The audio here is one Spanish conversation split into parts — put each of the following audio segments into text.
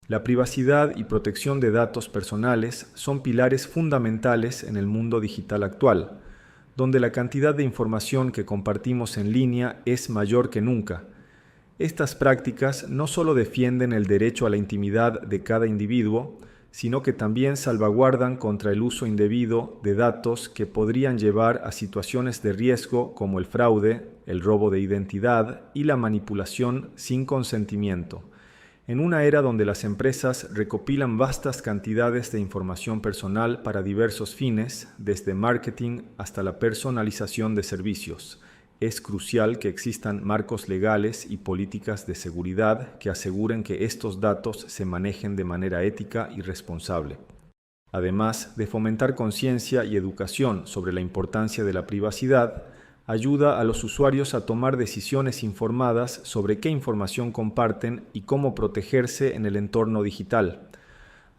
La privacidad y protección de datos personales son pilares fundamentales en el mundo digital actual, donde la cantidad de información que compartimos en línea es mayor que nunca. Estas prácticas no solo defienden el derecho a la intimidad de cada individuo, sino que también salvaguardan contra el uso indebido de datos que podrían llevar a situaciones de riesgo como el fraude, el robo de identidad y la manipulación sin consentimiento. En una era donde las empresas recopilan vastas cantidades de información personal para diversos fines, desde marketing hasta la personalización de servicios, es crucial que existan marcos legales y políticas de seguridad que aseguren que estos datos se manejen de manera ética y responsable. Además de fomentar conciencia y educación sobre la importancia de la privacidad, ayuda a los usuarios a tomar decisiones informadas sobre qué información comparten y cómo protegerse en el entorno digital.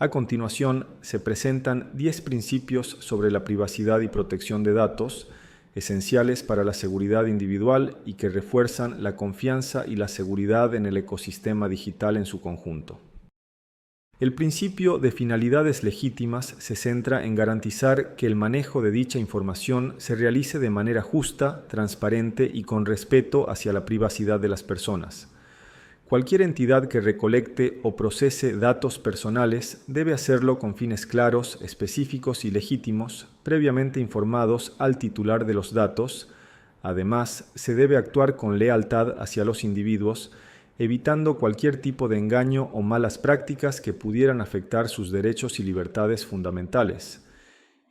A continuación, se presentan 10 principios sobre la privacidad y protección de datos, esenciales para la seguridad individual y que refuerzan la confianza y la seguridad en el ecosistema digital en su conjunto. El principio de finalidades legítimas se centra en garantizar que el manejo de dicha información se realice de manera justa, transparente y con respeto hacia la privacidad de las personas. Cualquier entidad que recolecte o procese datos personales debe hacerlo con fines claros, específicos y legítimos, previamente informados al titular de los datos. Además, se debe actuar con lealtad hacia los individuos, evitando cualquier tipo de engaño o malas prácticas que pudieran afectar sus derechos y libertades fundamentales.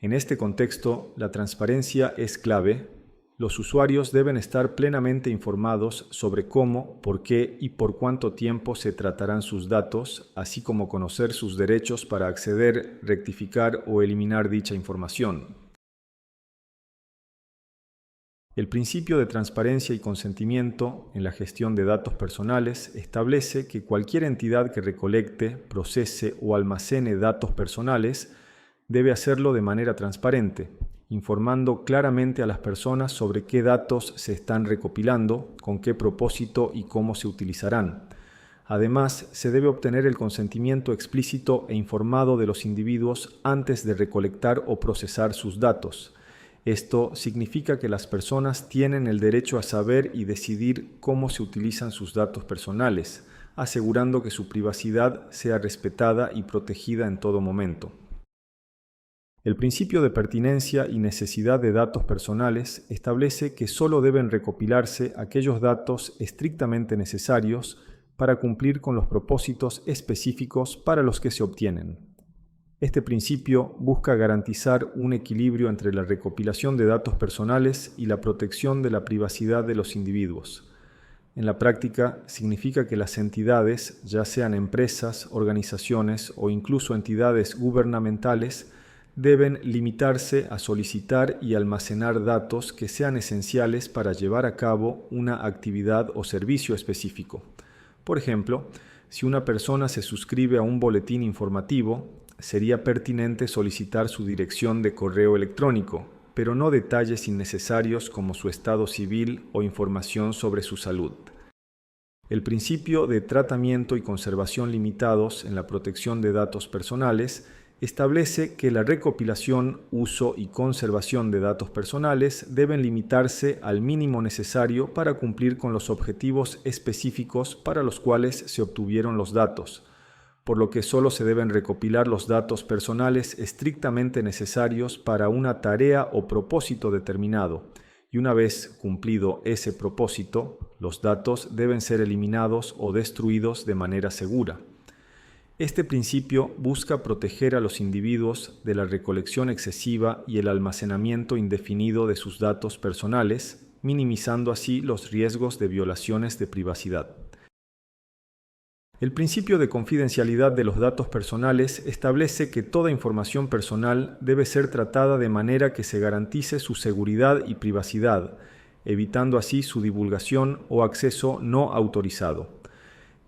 En este contexto, la transparencia es clave. Los usuarios deben estar plenamente informados sobre cómo, por qué y por cuánto tiempo se tratarán sus datos, así como conocer sus derechos para acceder, rectificar o eliminar dicha información. El principio de transparencia y consentimiento en la gestión de datos personales establece que cualquier entidad que recolecte, procese o almacene datos personales debe hacerlo de manera transparente, informando claramente a las personas sobre qué datos se están recopilando, con qué propósito y cómo se utilizarán. Además, se debe obtener el consentimiento explícito e informado de los individuos antes de recolectar o procesar sus datos. Esto significa que las personas tienen el derecho a saber y decidir cómo se utilizan sus datos personales, asegurando que su privacidad sea respetada y protegida en todo momento. El principio de pertinencia y necesidad de datos personales establece que solo deben recopilarse aquellos datos estrictamente necesarios para cumplir con los propósitos específicos para los que se obtienen. Este principio busca garantizar un equilibrio entre la recopilación de datos personales y la protección de la privacidad de los individuos. En la práctica, significa que las entidades, ya sean empresas, organizaciones o incluso entidades gubernamentales, deben limitarse a solicitar y almacenar datos que sean esenciales para llevar a cabo una actividad o servicio específico. Por ejemplo, si una persona se suscribe a un boletín informativo, sería pertinente solicitar su dirección de correo electrónico, pero no detalles innecesarios como su estado civil o información sobre su salud. El principio de tratamiento y conservación limitados en la protección de datos personales establece que la recopilación, uso y conservación de datos personales deben limitarse al mínimo necesario para cumplir con los objetivos específicos para los cuales se obtuvieron los datos, por lo que solo se deben recopilar los datos personales estrictamente necesarios para una tarea o propósito determinado, y una vez cumplido ese propósito, los datos deben ser eliminados o destruidos de manera segura. Este principio busca proteger a los individuos de la recolección excesiva y el almacenamiento indefinido de sus datos personales, minimizando así los riesgos de violaciones de privacidad. El principio de confidencialidad de los datos personales establece que toda información personal debe ser tratada de manera que se garantice su seguridad y privacidad, evitando así su divulgación o acceso no autorizado.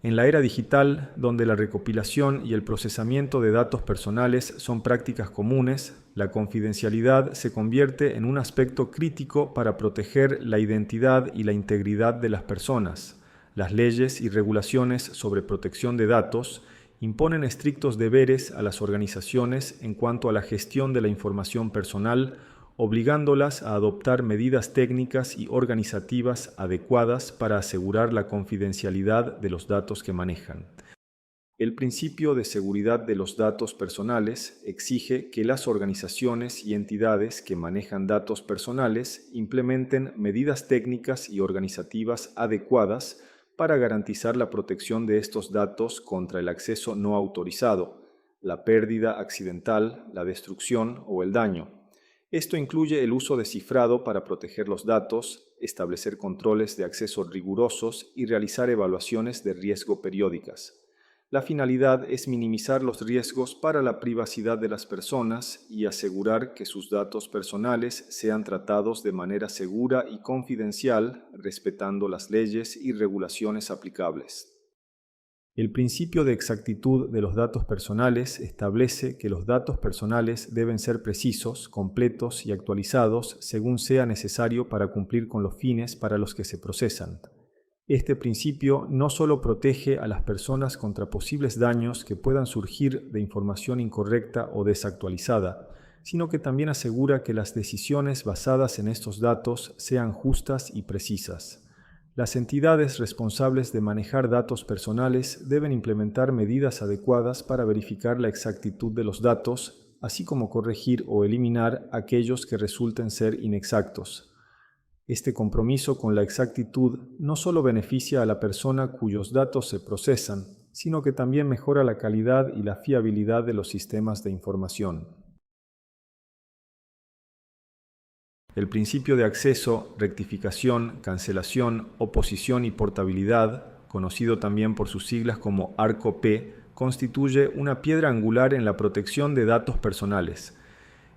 En la era digital, donde la recopilación y el procesamiento de datos personales son prácticas comunes, la confidencialidad se convierte en un aspecto crítico para proteger la identidad y la integridad de las personas. Las leyes y regulaciones sobre protección de datos imponen estrictos deberes a las organizaciones en cuanto a la gestión de la información personal, obligándolas a adoptar medidas técnicas y organizativas adecuadas para asegurar la confidencialidad de los datos que manejan. El principio de seguridad de los datos personales exige que las organizaciones y entidades que manejan datos personales implementen medidas técnicas y organizativas adecuadas para garantizar la protección de estos datos contra el acceso no autorizado, la pérdida accidental, la destrucción o el daño. Esto incluye el uso de cifrado para proteger los datos, establecer controles de acceso rigurosos y realizar evaluaciones de riesgo periódicas. La finalidad es minimizar los riesgos para la privacidad de las personas y asegurar que sus datos personales sean tratados de manera segura y confidencial, respetando las leyes y regulaciones aplicables. El principio de exactitud de los datos personales establece que los datos personales deben ser precisos, completos y actualizados según sea necesario para cumplir con los fines para los que se procesan. Este principio no solo protege a las personas contra posibles daños que puedan surgir de información incorrecta o desactualizada, sino que también asegura que las decisiones basadas en estos datos sean justas y precisas. Las entidades responsables de manejar datos personales deben implementar medidas adecuadas para verificar la exactitud de los datos, así como corregir o eliminar aquellos que resulten ser inexactos. Este compromiso con la exactitud no solo beneficia a la persona cuyos datos se procesan, sino que también mejora la calidad y la fiabilidad de los sistemas de información. El principio de acceso, rectificación, cancelación, oposición y portabilidad, conocido también por sus siglas como ARCO-P, constituye una piedra angular en la protección de datos personales.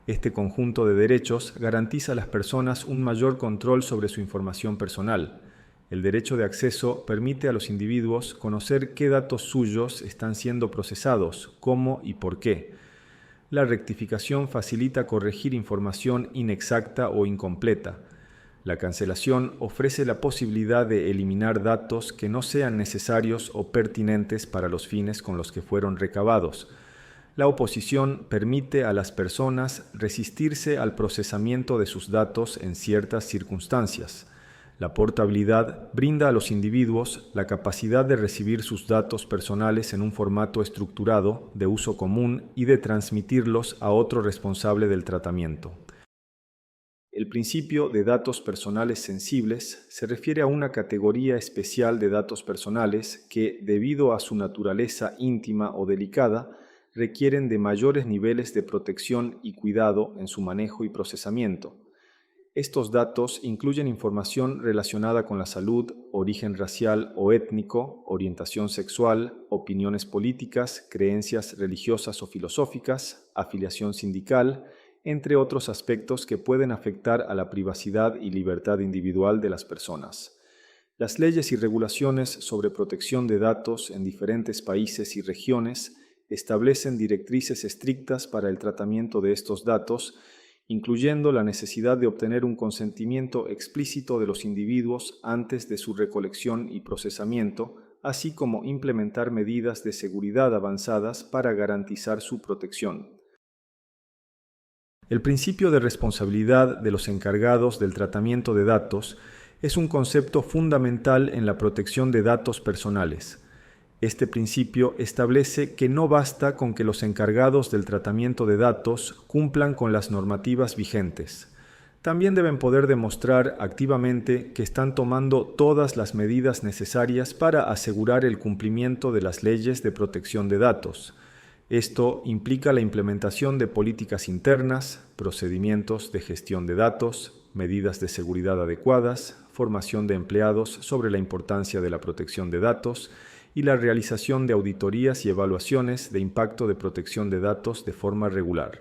Este conjunto de derechos garantiza a las personas un mayor control sobre su información personal. El derecho de acceso permite a los individuos conocer qué datos suyos están siendo procesados, cómo y por qué. La rectificación facilita corregir información inexacta o incompleta. La cancelación ofrece la posibilidad de eliminar datos que no sean necesarios o pertinentes para los fines con los que fueron recabados. La oposición permite a las personas resistirse al procesamiento de sus datos en ciertas circunstancias. La portabilidad brinda a los individuos la capacidad de recibir sus datos personales en un formato estructurado, de uso común y de transmitirlos a otro responsable del tratamiento. El principio de datos personales sensibles se refiere a una categoría especial de datos personales que, debido a su naturaleza íntima o delicada, requieren de mayores niveles de protección y cuidado en su manejo y procesamiento. Estos datos incluyen información relacionada con la salud, origen racial o étnico, orientación sexual, opiniones políticas, creencias religiosas o filosóficas, afiliación sindical, entre otros aspectos que pueden afectar a la privacidad y libertad individual de las personas. Las leyes y regulaciones sobre protección de datos en diferentes países y regiones establecen directrices estrictas para el tratamiento de estos datos, incluyendo la necesidad de obtener un consentimiento explícito de los individuos antes de su recolección y procesamiento, así como implementar medidas de seguridad avanzadas para garantizar su protección. El principio de responsabilidad de los encargados del tratamiento de datos es un concepto fundamental en la protección de datos personales. Este principio establece que no basta con que los encargados del tratamiento de datos cumplan con las normativas vigentes. También deben poder demostrar activamente que están tomando todas las medidas necesarias para asegurar el cumplimiento de las leyes de protección de datos. Esto implica la implementación de políticas internas, procedimientos de gestión de datos, medidas de seguridad adecuadas, formación de empleados sobre la importancia de la protección de datos y la realización de auditorías y evaluaciones de impacto de protección de datos de forma regular.